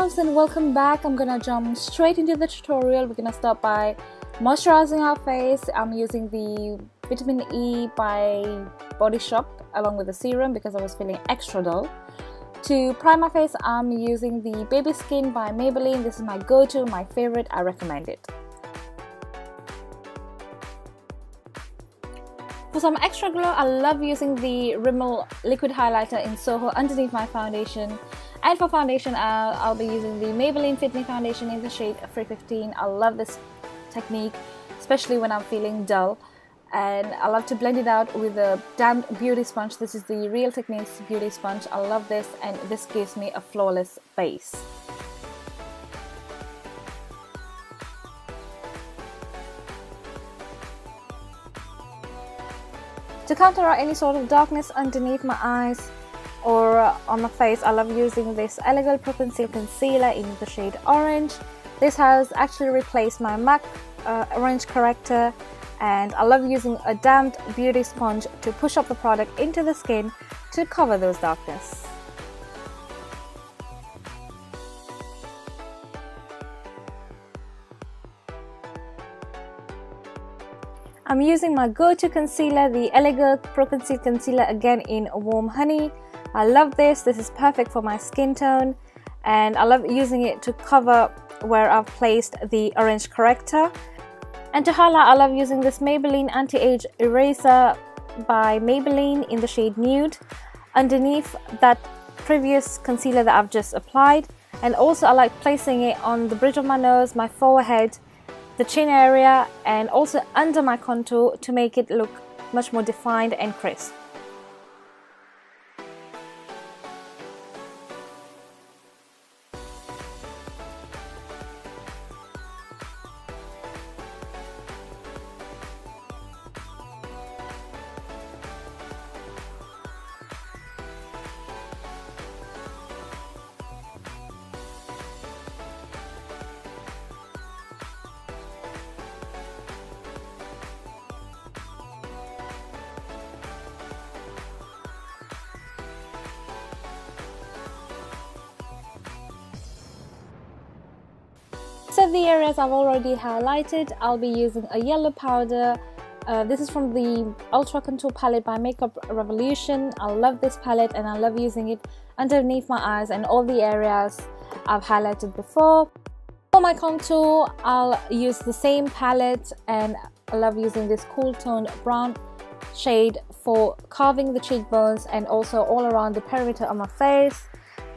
loves, and welcome back. I'm gonna jump straight into the tutorial. We're gonna start by moisturizing our face. I'm using the Vitamin E by Body Shop along with the serum because I was feeling extra dull. To prime my face, I'm using the Baby Skin by Maybelline. This is my go-to, my favorite. I recommend it. For some extra glow, I love using the Rimmel liquid highlighter in Soho underneath my foundation. And for foundation, I'll be using the Maybelline Fit Me Foundation in the shade 315. I love this technique, especially when I'm feeling dull. And I love to blend it out with a damp beauty sponge. This is the Real Techniques beauty sponge. I love this, and this gives me a flawless base. To counteract any sort of darkness underneath my eyes or on my face, I love using this Girl Pro Conceal concealer in the shade Orange. This has actually replaced my MAC orange corrector, and I love using a damp beauty sponge to push up the product into the skin to cover those darkness. I'm using my go-to concealer, the Girl Pro Conceal concealer, again in Warm Honey. I love this. This is perfect for my skin tone, and I love using it to cover where I've placed the orange corrector. And to highlight, I love using this Maybelline Anti-Age Eraser by Maybelline in the shade Nude underneath that previous concealer that I've just applied. And also I like placing it on the bridge of my nose, my forehead, the chin area, and also under my contour to make it look much more defined and crisp. So the areas I've already highlighted, I'll be using a yellow powder. This is from the Ultra Contour palette by Makeup Revolution. I love this palette, and I love using it underneath my eyes and all the areas I've highlighted before. For my contour, I'll use the same palette, and I love using this cool toned brown shade for carving the cheekbones and also all around the perimeter of my face.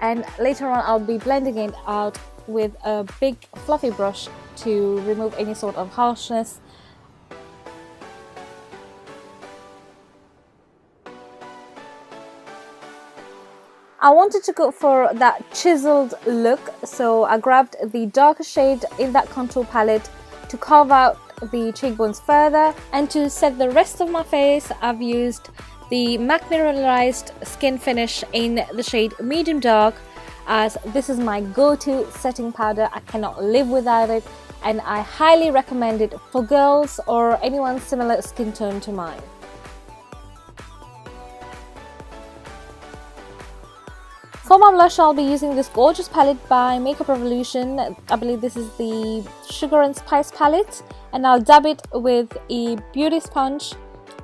And later on, I'll be blending it out with a big fluffy brush to remove any sort of harshness. I wanted to go for that chiseled look, so I grabbed the darker shade in that contour palette to carve out the cheekbones further. And to set the rest of my face, I've used the MAC Mineralized Skin Finish in the shade Medium Dark, as this is my go-to setting powder. I cannot live without it, and I highly recommend it for girls or anyone similar skin tone to mine. For my blush, I'll be using this gorgeous palette by Makeup Revolution. I believe this is the Sugar and Spice palette, and I'll dab it with a beauty sponge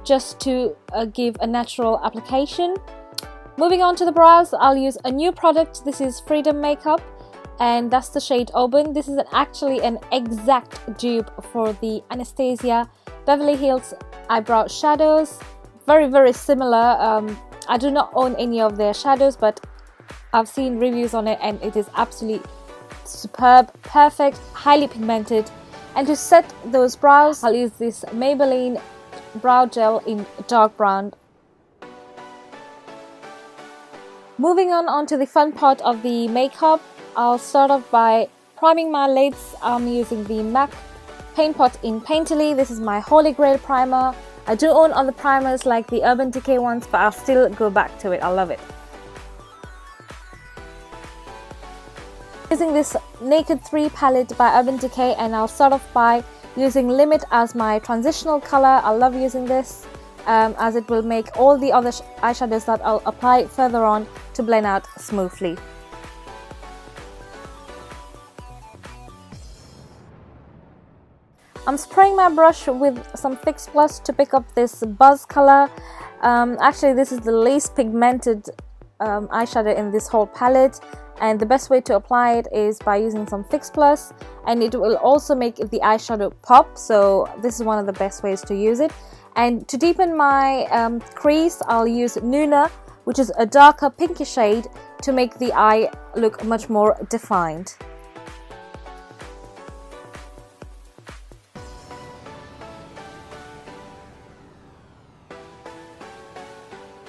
just to give a natural application. Moving on to the brows, I'll use a new product. This is Freedom Makeup, and that's the shade Auburn. This is actually an exact dupe for the Anastasia Beverly Hills eyebrow shadows. Very similar. I do not own any of their shadows, but I've seen reviews on it, and it is absolutely superb, perfect, highly pigmented. And to set those brows, I'll use this Maybelline brow gel in dark brown. Moving on onto the fun part of the makeup, I'll start off by priming my lids. I'm using the MAC Paintpot in Painterly. This is my holy grail primer. I do own other primers like the Urban Decay ones, but I'll still go back to it. I love it. Using this Naked 3 palette by Urban Decay, and I'll start off by using Limit as my transitional color. I love using this as it will make all the other eyeshadows that I'll apply further on to blend out smoothly. I'm spraying my brush with some Fix Plus to pick up this buzz color. Actually, this is the least pigmented eyeshadow in this whole palette, and the best way to apply it is by using some Fix Plus, and it will also make the eyeshadow pop, so this is one of the best ways to use it. And to deepen my crease, I'll use Nude, which is a darker pinky shade, to make the eye look much more defined.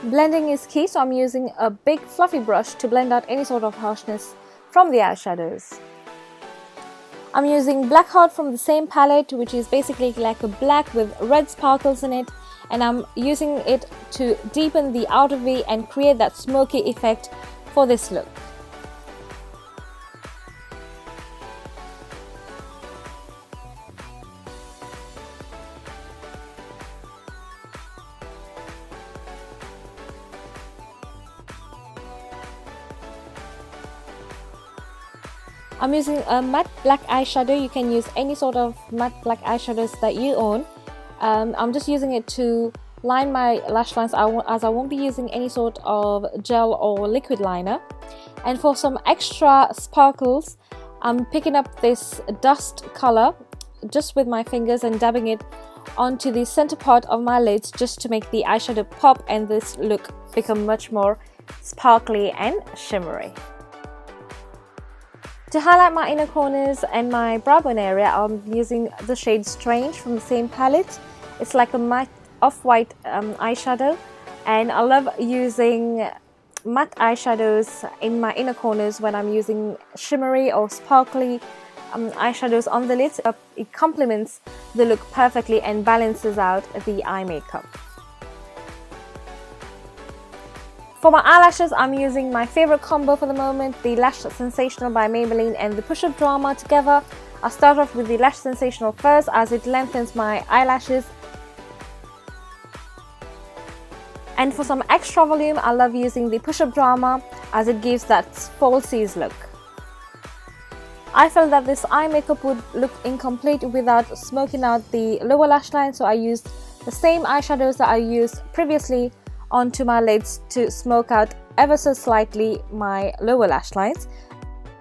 Blending is key, so I'm using a big fluffy brush to blend out any sort of harshness from the eyeshadows. I'm using Black Heart from the same palette, which is basically like a black with red sparkles in it, and I'm using it to deepen the outer V and create that smoky effect for this look. I'm using a matte black eyeshadow. You can use any sort of matte black eyeshadows that you own. I'm just using it to line my lash lines as I won't be using any sort of gel or liquid liner. And for some extra sparkles, I'm picking up this dust color just with my fingers and dabbing it onto the center part of my lids just to make the eyeshadow pop and this look become much more sparkly and shimmery. To highlight my inner corners and my brow bone area, I'm using the shade Strange from the same palette. It's like a matte off-white eyeshadow, and I love using matte eyeshadows in my inner corners when I'm using shimmery or sparkly eyeshadows on the lids. It complements the look perfectly and balances out the eye makeup. For my eyelashes, I'm using my favorite combo for the moment, the Lash Sensational by Maybelline and the Push Up Drama together. I'll start off with the Lash Sensational first as it lengthens my eyelashes. And for some extra volume, I love using the Push Up Drama as it gives that falsies look. I felt that this eye makeup would look incomplete without smoking out the lower lash line, so I used the same eyeshadows that I used previously onto my lids to smoke out ever so slightly my lower lash lines.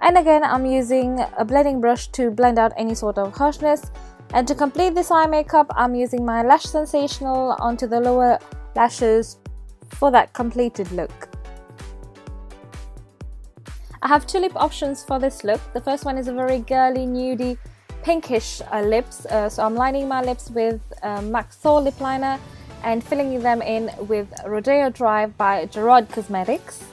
And again, I'm using a blending brush to blend out any sort of harshness. And to complete this eye makeup, I'm using my Lash Sensational onto the lower lashes for that completed look. I have two lip options for this look. The first one is a very girly, nudie, pinkish lips. So I'm lining my lips with MAC Soul lip liner and filling them in with Rodeo Drive by Gerard Cosmetics.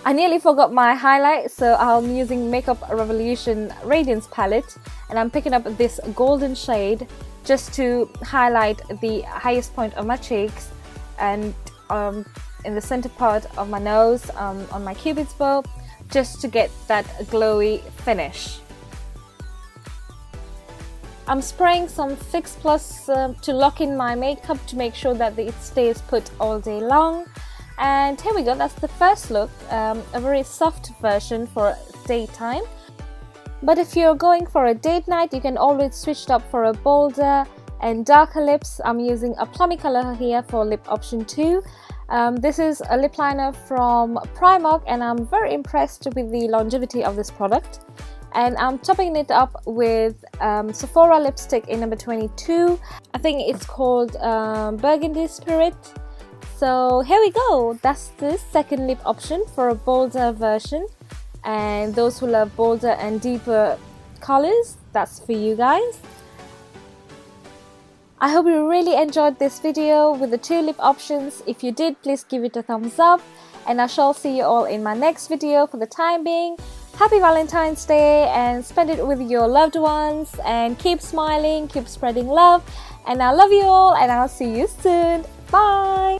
I nearly forgot my highlight, so I'm using Makeup Revolution Radiance palette, and I'm picking up this golden shade just to highlight the highest point of my cheeks and in the center part of my nose, on my cupid's bow, just to get that glowy finish. I'm spraying some Fix Plus to lock in my makeup to make sure that it stays put all day long. And here we go, that's the first look, a very soft version for daytime. But if you're going for a date night, you can always switch it up for a bolder and darker lips. I'm using a plummy color here for lip option 2. This is a lip liner from Primark, and I'm very impressed with the longevity of this product. And I'm topping it up with Sephora lipstick in number 22. I think it's called Burgundy Spirit. So here we go, that's the second lip option for a bolder version. And those who love bolder and deeper colors, that's for you guys. I hope you really enjoyed this video with the two lip options. If you did, please give it a thumbs up, and I shall see you all in my next video. For the time being, happy Valentine's Day and spend it with your loved ones, and keep smiling, keep spreading love, and I love you all, and I'll see you soon. Bye.